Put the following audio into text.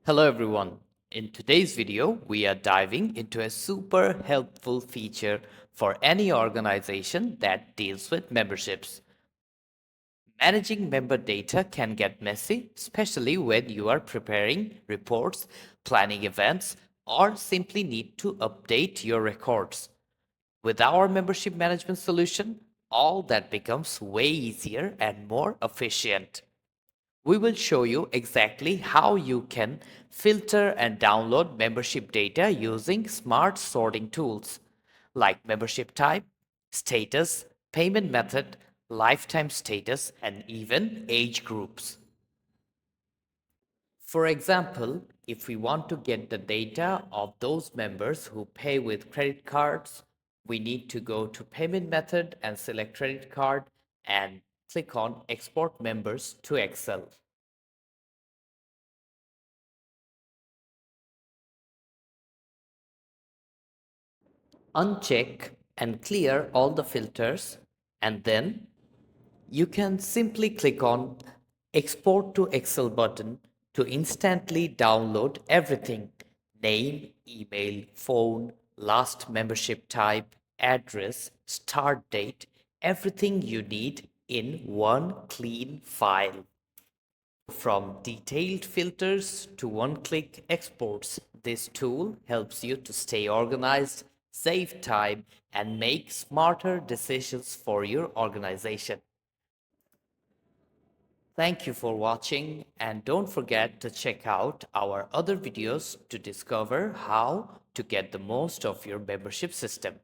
Hello everyone. In today's video, we are diving into a super helpful feature for any organization that deals with memberships. Managing member data can get messy, especially when you are preparing reports, planning events, or simply need to update your records. With our membership management solution, all that becomes way easier and more efficient. We will show you exactly how you can filter and download membership data using smart sorting tools like membership type, status, payment method, lifetime status, and even age groups. For example, if we want to get the data of those members who pay with credit cards, we need to go to payment method and select credit card and click on export members to Excel. Uncheck and clear all the filters, and then you can simply click on Export to Excel button to instantly download everything: name, email, phone, last membership type, address, start date, everything you need in one clean file. From detailed filters to one-click exports, this tool helps you to stay organized, save time, and make smarter decisions for your organization. Thank you for watching, and don't forget to check out our other videos to discover how to get the most of your membership system.